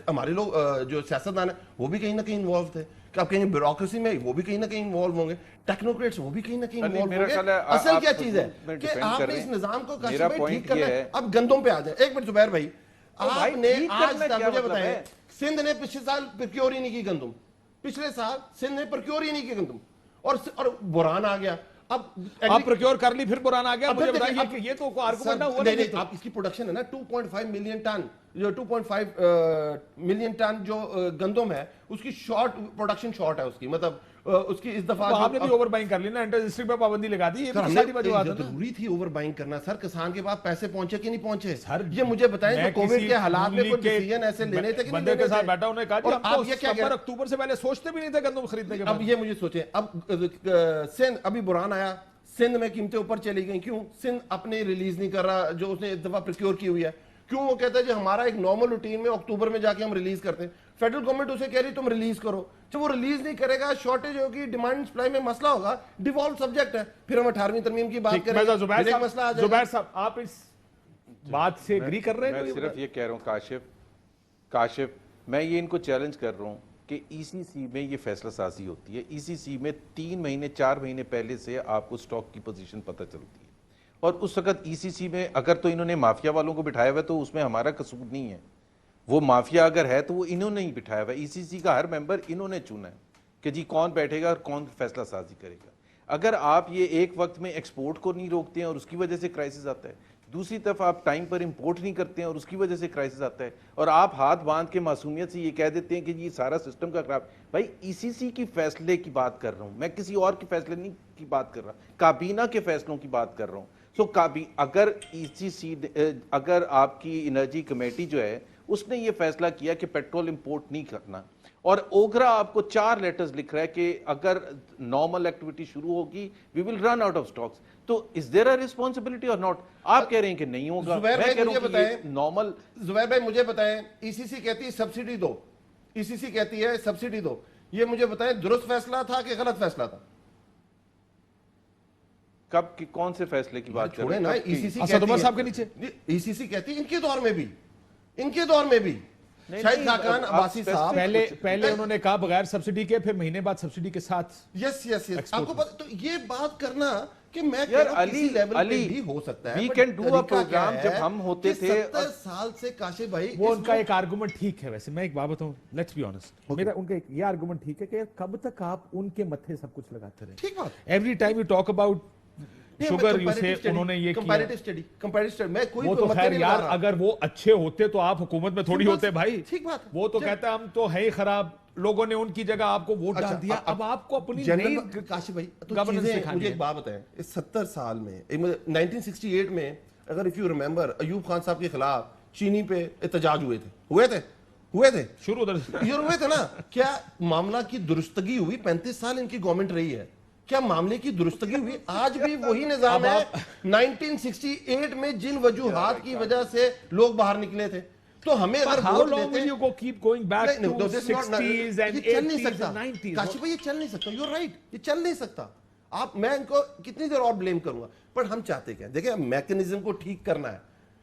ہمارے لوگ جو سیاستدان ہیں وہ بھی کہیں نہ کہیں انوالو تھے, کہ آپ کہیں بیوروکریسی میں وہ بھی کہیں نہ کہیں انوالو ہوں گے, ٹیکنوکریٹس وہ بھی کہیں نہ کہیں انوالو ہوں گے. اصل کیا چیز ہے کہ آپ نے اس نظام کو ٹھیک کرنا ہے. اب گندم پہ آ جائیں, ایک منٹ زبیر بھائی, آپ نے آج تک مجھے بتائیں سندھ نے پچھلے سال پرکیور ہی نہیں کی گندم, پچھلے سال سندھ نے پرکیور ہی نہیں کی گندم, اور بحران آ گیا. اب آپ پروکیور کر لی پھر بحران آ گیا, مجھے بتائیے کہ یہ تو کوئی آرگومنٹ نہ ہوا. نہیں, آپ اس کی پروڈکشن ہے نا 2.5 ملین ٹن, جو 2.5 ملین ٹن جو گندم ہے اس کی شارٹ پروڈکشن شارٹ ہے اس کی, مطلب اس کی اس دفعہ آپ نے بھی اوور بائنگ کر لی نا, انٹر ڈسٹرکٹ پہ پابندی لگا دی. یہ تو ساری وجوہات ہیں, ضروری تھی اوور بائنگ کرنا سر. کسان کے پاس پیسے پہنچے کہ نہیں پہنچے سر, یہ مجھے بتائیں کہ کووڈ کے حالات میں کوئی ڈیسیژن ایسے لینے تھے کہ نہیں لینے تھے؟ بندے کے ساتھ بیٹھا انہوں نے کہا کہ آپ یہ کیا کہہ رہے ہیں, اکتوبر سے پہلے سوچتے بھی نہیں تھے گندم خریدنے کے. اب یہ مجھے سوچیں, اب سندھ ابھی بحران آیا, سندھ میں قیمتیں اوپر چلی گئیں, کیوں؟ سندھ اپنے ریلیز نہیں کر رہا جو اس نے اس دفعہ پروکیور کی ہوئی ہے. کیوں؟ وہ کہتا ہے جو ہمارا ایک نارمل روٹین میں اکتوبر میں جا کے ہم ریلیز کرتے ہیں, فیڈرل گورنمنٹ اسے کہہ رہی تم ریلیز کرو. جب وہ ریلیز نہیں کرے گا, شارٹیج ہوگی, ڈیمانڈ سپلائی میں مسئلہ ہوگا, ڈیفالٹ سبجیکٹ ہے, پھر ہم 18ویں ترمیم کی بات کریں گے, مسئلہ آ جائے گا. زبیر صاحب آپ اس بات سے ایگری کر رہے ہیں؟ میں صرف یہ کہہ رہا ہوں کاشف, میں یہ ان کو چیلنج کر رہا ہوں کہ ای سی سی میں یہ فیصلہ سازی ہوتی ہے. ای سی سی میں 3 مہینے 4 مہینے پہلے سے آپ کو سٹاک کی پوزیشن پتہ چلتی ہے, اور اس وقت ای سی سی میں اگر تو انہوں نے مافیا والوں کو بٹھایا ہوا ہے تو اس میں ہمارا قصور نہیں ہے. وہ مافیا اگر ہے تو وہ انہوں نے ہی بٹھایا ہوا ہے. ای سی سی کا ہر ممبر انہوں نے چنا ہے کہ جی کون بیٹھے گا اور کون فیصلہ سازی کرے گا. اگر آپ یہ ایک وقت میں ایکسپورٹ کو نہیں روکتے ہیں اور اس کی وجہ سے کرائسس آتا ہے, دوسری طرف آپ ٹائم پر امپورٹ نہیں کرتے ہیں اور اس کی وجہ سے کرائسس آتا ہے, اور آپ ہاتھ باندھ کے معصومیت سے یہ کہہ دیتے ہیں کہ یہ سارا سسٹم کا خراب. بھائی ای سی سی کی فیصلے کی بات کر رہا ہوں میں, کسی اور کے فیصلے نہیں کی بات کر رہا, کابینہ کے فیصلوں کی بات کر رہا ہوں. اگر ای سی سی, اگر آپ کی انرجی کمیٹی جو ہے اس نے یہ فیصلہ کیا کہ پیٹرول امپورٹ نہیں کرنا. اور اوگرا آپ کو 4 لیٹرز لکھ رہا ہے کہ اگر نارمل ایکٹیویٹی شروع ہوگی وی ول رن آؤٹ آف سٹاکس. تو از دیر اے ریسپانسبلٹی اور ناٹ؟ آپ کہہ رہے ہیں کہ نہیں ہوگا, زبیر میں بھائی کہہ رہا مجھے ہوں کہ بتائیں, یہ نارمل. زبیر بھائی مجھے بتائیں, ای سی سی کہتی ہے سبسڈی دو, ای سی سی کہتی ہے سبسڈی دو, یہ مجھے بتائیں درست فیصلہ تھا کہ غلط فیصلہ تھا؟ کب کی کون سے فیصلے کی بات کر چھوڑیں رہے نا, ہیں؟ ای سی سی اسد عمر صاحب کے نیچے ای سی سی کہتی ہے ان کے دور میں بھی, ان کے دور میں بھی شاہد خاقان عباسی صاحب پہلے انہوں نے کہا بغیر سبسڈی کے, پھر مہینے بعد سبسڈی کے ساتھ. یس یس یس, آپ کو پتہ, تو یہ بات کرنا کہ میں کہہ یار رہا ہوں کسی لیول پہ بھی ہو سکتا ہے, we but can do a طریقہ کیا program ہے جب ہم ہوتے کہ تھے 70 سال سے کاشف بھائی وہ ان کا ایک آرگومنٹ ٹھیک ہے. ویسے میں ایک بات بتاؤں, لیٹس بی آنسٹ, میرا ان کا یہ آرگومنٹ ٹھیک ہے کہ کب تک آپ ان کے متھے سب کچھ لگاتے رہے. ٹھیک بات, every time you talk about sugar you سے انہوں نے یہ کیا. کمپیریٹو اسٹڈی, میں کوئی وہ تو خیر یار اگر وہ اچھے ہوتے تو آپ حکومت میں تھوڑی ہوتے بھائی. ٹھیک بات, وہ تو کہتا ہے ہم تو ہے ہی خراب, لوگوں نے ان کی جگہ آپ کو ووٹ ڈال دیا, اب آپ کو اپنی نئی کاشف بھائی تو گورننس چیزیں, دکھانی مجھے ہے. ایک بات بتائیں, اس 70 سال میں 1968 میں اگر if you remember Ayub Khan صاحب کے خلاف چینی پہ احتجاج ہوئے تھے شروع ادھر یہ ہوئے تھے نا, کیا معاملہ کی درستگی ہوئی؟ 35 سال ان کی گورنمنٹ رہی ہے, کیا معاملے کی درستگی ہوئی؟ آج بھی وہی نظام ہے 1968 میں جن وجوہات کی وجہ سے لوگ باہر نکلے تھے. تو ہمیں اگر ووٹ دیتے ہیں, یہ چل نہیں سکتا کاشف بھائی, یہ چل نہیں سکتا. یو رائٹ, یہ چل نہیں سکتا. آپ, میں ان کو کتنی دیر اور بلیم کروں گا, پر ہم چاہتے کیا, دیکھیں میکنزم کو ٹھیک کرنا ہے.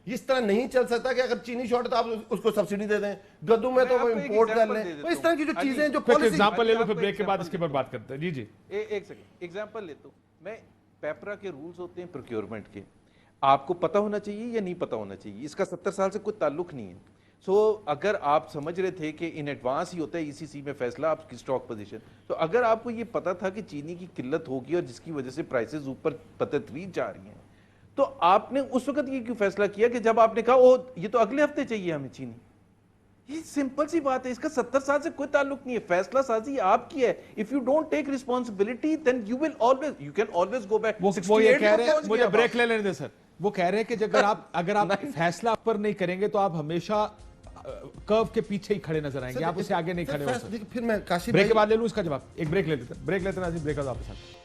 اس طرح نہیں چل سکتا کہ اگر چینی شارٹ تو آپ اس کو سبسڈی دے دیں, گندم میں تو وہ امپورٹ کر لیں. اس طرح کی جو چیزیں جو ایگزامپل لے لو, پھر بریک کے بعد اس کے اوپر بات کرتے ہیں. جی ایک سیکنڈ ایگزامپل لیتا ہوں میں. پیپرا کے رولز ہوتے ہیں پروکیورمنٹ کے, آپ کو پتہ ہونا چاہیے یا نہیں پتہ ہونا چاہیے, اس کا 70 سال سے کوئی تعلق نہیں ہے. سو اگر آپ سمجھ رہے تھے کہ ان ایڈوانس ہی ہوتا ہے ای سی سی میں فیصلہ آپ کی سٹاک پوزیشن, تو اگر آپ کو یہ پتہ تھا کہ چینی کی قلت ہوگی اور جس کی وجہ سے پرائسز اوپر بتدریج جا رہی ہیں, تو آپ نے اس وقت یہ کیوں فیصلہ کیا کہ جب آپ نے کہا او یہ تو اگلے ہفتے چاہیے ہمیں چینی؟ یہ سمپل سی بات ہے, اس کا 70 سال سے کوئی تعلق نہیں ہے. فیصلہ سازی آپ کی ہے. if you don't take responsibility then you can always go back. وہ یہ کہہ رہے ہیں, مجھے بریک لے لینے دیں سر. وہ کہہ رہے ہیں کہ اگر آپ فیصلہ پر نہیں کریں گے تو آپ ہمیشہ کرو کے پیچھے ہی کھڑے نظر آئیں گے, آپ اسے آگے نہیں کھڑے ہو سکتے. پھر میں کاشف بریک کے بعد لے لوں اس کا جواب. ایک بریک لے لیتے ہیں, بریک لیتے ہیں ناظرین, بریک کے بعد واپس آتے ہیں.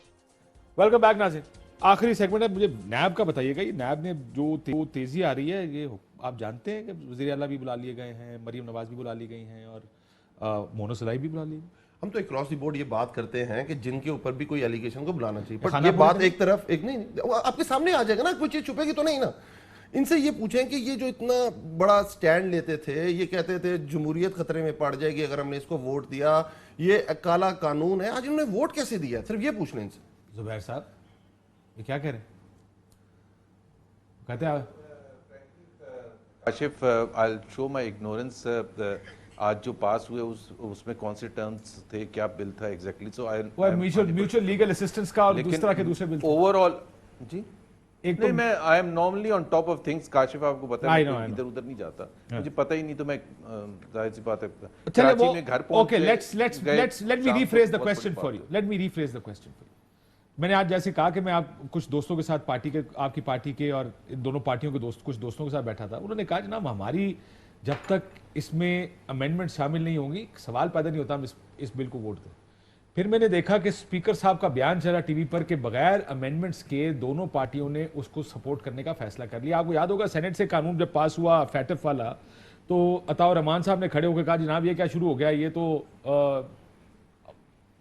ویلکم بیک ناظرین, آخری سیگمنٹ ہے. مجھے نیب کا بتائیے گا, یہ نیب نے جو تیزی آ رہی ہے, یہ آپ جانتے ہیں کہ وزیر اعلیٰ بھی بلا لیے گئے ہیں, مریم نواز بھی بلا لی گئی ہیں, اور مونا سلائی بھی بلا لی. ہم تو اکراس دی بورڈ یہ بات کرتے ہیں کہ جن کے اوپر بھی کوئی ایلیگیشن کو بلانا چاہیے, بٹ یہ بات ایک طرف ایک نہیں, آپ کے سامنے آ جائے گا نا, کوئی چیز چھپے گی تو نہیں نا. ان سے یہ پوچھیں کہ یہ جو اتنا بڑا سٹینڈ لیتے تھے, یہ کہتے تھے جمہوریت خطرے میں پڑ جائے گی اگر ہم نے اس کو ووٹ دیا, یہ کالا قانون ہے, آج انہوں نے ووٹ کیسے دیا؟ صرف یہ پوچھ لیں ان سے. زبیر صاحب یہ کیا کہہ رہے ہیں؟ کہتے ہیں Kashif, I'll show my ignorance. آج جو پاس ہوئے اس میں کون سے ٹرمز تھے, کیا بل تھا ایگزیکٹلی؟ سو وہ میوچل لیگل اسسٹنس کا اور دوسرا کے دوسرے بل. اوور آل جی نہیں, میں I am normally on top of things. Kashif آپ کو پتا ہے ادھر ادھر نہیں جاتا, مجھے پتہ ہی نہیں, تو میں ظاہر سی بات ہے کراچی میں گھر پہنچ. Okay, let me rephrase the question for you. میں نے آج جیسے کہا کہ میں آپ کچھ دوستوں کے ساتھ آپ کی پارٹی کے اور ان دونوں پارٹیوں کے کچھ دوستوں کے ساتھ بیٹھا تھا. انہوں نے کہا جناب ہماری جب تک اس میں امینڈمنٹ شامل نہیں ہوں گی سوال پیدا نہیں ہوتا ہم اس بل کو ووٹ دیں. پھر میں نے دیکھا کہ اسپیکر صاحب کا بیان چلا ٹی وی پر کہ بغیر امینڈمنٹس کے دونوں پارٹیوں نے اس کو سپورٹ کرنے کا فیصلہ کر لیا. آپ کو یاد ہوگا سینٹ سے قانون جب پاس ہوا فیٹف والا, تو عطا الرحمان صاحب نے کھڑے ہو کے کہا جناب یہ کیا شروع ہو گیا, یہ تو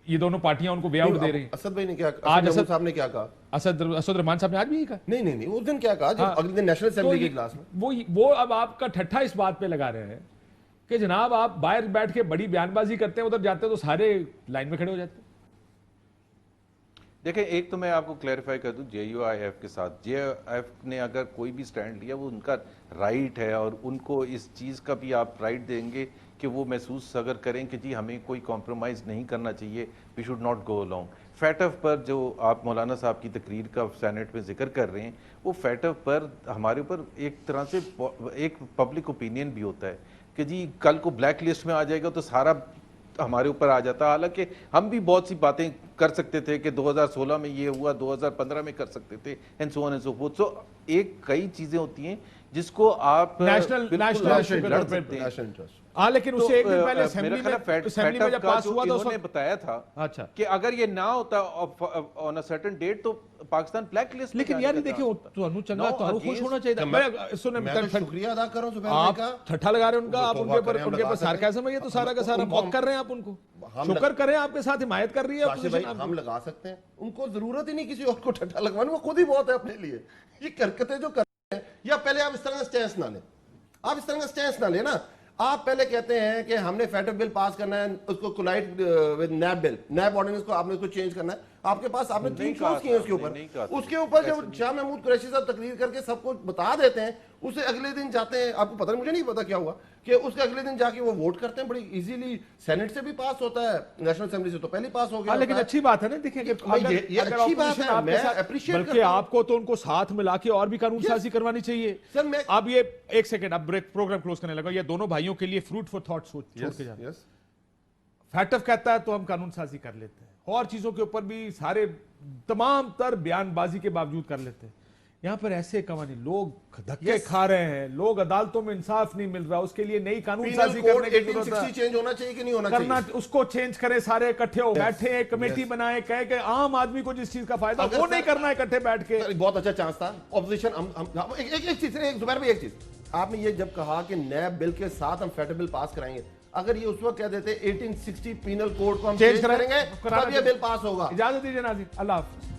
یہ دونوں پارٹیاں ان کو وے آؤٹ دے رہی ہیں. اسد بھائی نے کیا کہا, اسد صاحب نے کیا کہا, اسد رحمان صاحب نے آج بھی یہ کہا. نہیں اس دن کیا کہا جب اگلے دن نیشنل اسمبلی کے اجلاس میں وہ اب آپ کا ٹھٹھا اس بات پہ لگا رہے ہیں کہ جناب آپ باہر بیٹھ کے بڑی بیان بازی کرتے ہیں, ادھر جاتے ہیں تو سارے لائن میں کھڑے ہو جاتے ہیں. دیکھیں ایک تو میں آپ کو کلیریفائی کر دوں, جے یو آئی ایف کے ساتھ, جے آئی ایف نے اگر کوئی بھی سٹینڈ لیا وہ ان کا رائٹ ہے, اور ان کو اس چیز کا بھی آپ رائٹ دیں گے کہ وہ محسوس اگر کریں کہ جی ہمیں کوئی کمپرومائز نہیں کرنا چاہیے, we should not go along. FATF پر جو آپ مولانا صاحب کی تقریر کا سینٹ میں ذکر کر رہے ہیں, وہ فیٹف پر ہمارے اوپر ایک طرح سے ایک پبلک اوپینین بھی ہوتا ہے کہ جی کل کو بلیک لسٹ میں آ جائے گا تو سارا ہمارے اوپر آ جاتا. حالانکہ ہم بھی بہت سی باتیں کر سکتے تھے کہ 2016 میں یہ ہوا, 2015 میں کر سکتے تھے, and so on and so forth. So ایک کئی چیزیں ہوتی ہیں جس کو آپ نیشنل انٹرسٹ ہاں لیکن اسے ایک دن پہلے میرا اسمبلی خیال ہے میں جب FATF کا پاس جو ہوا تو انہوں نے بتایا تھا اچھا کہ اگر یہ نہ ہوتا آن اے سرٹن ڈیٹ تو پاکستان بلیک لسٹ لیکن یار دیکھیں تانوں چنگا تانوں خوش ہونا چاہیے میں تو شکریہ ادا کر رہا ہوں زبیر بھائی آپ کا ٹھٹھا لگا رہے ہیں ان کا آپ ان کے پر سارکازم ہے یہ تو سارا کا سارا موت کر رہے ہیں آپ ان کو شکر کریں آپ کے ساتھ حمایت کر رہی ہے کاشف بھائی ہم لگا سکتے ہیں ان کو ضرورت ہی نہیں کسی اور کو ٹھٹھا لگوانے وہ خود ہی بہت ہے اپنے لیے یہ حرکتیں جو کر رہے ہیں یا پہلے آپ اس طرح کا سٹینس نہ لیں آپ اس طرح کا سٹینس نہ لیں نا آپ پہلے کہتے ہیں کہ ہم نے فیٹف بل پاس کرنا ہے اس کو collide with NAB bill NAB ordinance کو آپ نے اس کو چینج کرنا ہے آپ کے پاس آپ نے 3 شوز کیے ہیں اس کے اوپر جب شاہ محمود قریشی صاحب تقریر کر کے سب کو بتا دیتے ہیں اسے اگلے دن جاتے ہیں آپ کو پتہ مجھے نہیں پتا کیا ہوا کہ اس کے اگلے دن جا کے وہ ووٹ کرتے ہیں بڑی ایزیلی سینٹ سے بھی پاس ہوتا ہے نیشنل اسمبلی سے تو پہلے پاس ہو گیا لیکن اچھی بات ہے نا دیکھیں کہ یہ اچھی بات ہے میں اپریشیٹ بلکہ آپ کو تو ان کو ساتھ ملا کے اور بھی قانون سازی کروانی چاہیے اب یہ ایک سیکنڈ اب پروگرام کلوز کرنے لگا یہ دونوں بھائیوں کے لیے فروٹ فار تھاٹ چھوڑ کے جانا فیٹف کہتا ہے تو ہم قانون سازی کر لیتے ہیں اور چیزوں کے اوپر بھی سارے تمام تر بیان بازی کے باوجود کر لیتے ہیں یہاں پر ایسے قوانین لوگ دھکے کھا رہے ہیں لوگ عدالتوں میں انصاف نہیں مل رہا اس کے لیے نئی قانون سازی کرنے کی ضرورت ہے چینج ہونا چاہیے کہ نہیں ہونا چاہیے کرنا اس کو چینج کرے سارے اکٹھے ہو بیٹھے کمیٹی بنائے کہے کہ عام آدمی کو جس چیز کا فائدہ وہ نہیں کرنا ہے اکٹھے بیٹھ کے بہت اچھا چانس تھا اپوزیشن ایک چیز زبیر بھائی ایک چیز آپ نے یہ جب کہا کہ نیب بل کے ساتھ ہم فیٹف بل پاس کرائیں گے اگر یہ اس وقت کہہ دیتے 1860 پینل کوڈ کو ہم چینج کریں گے تب یہ بل پاس ہوگا اجازت دیجیے ناظرین اللہ حافظ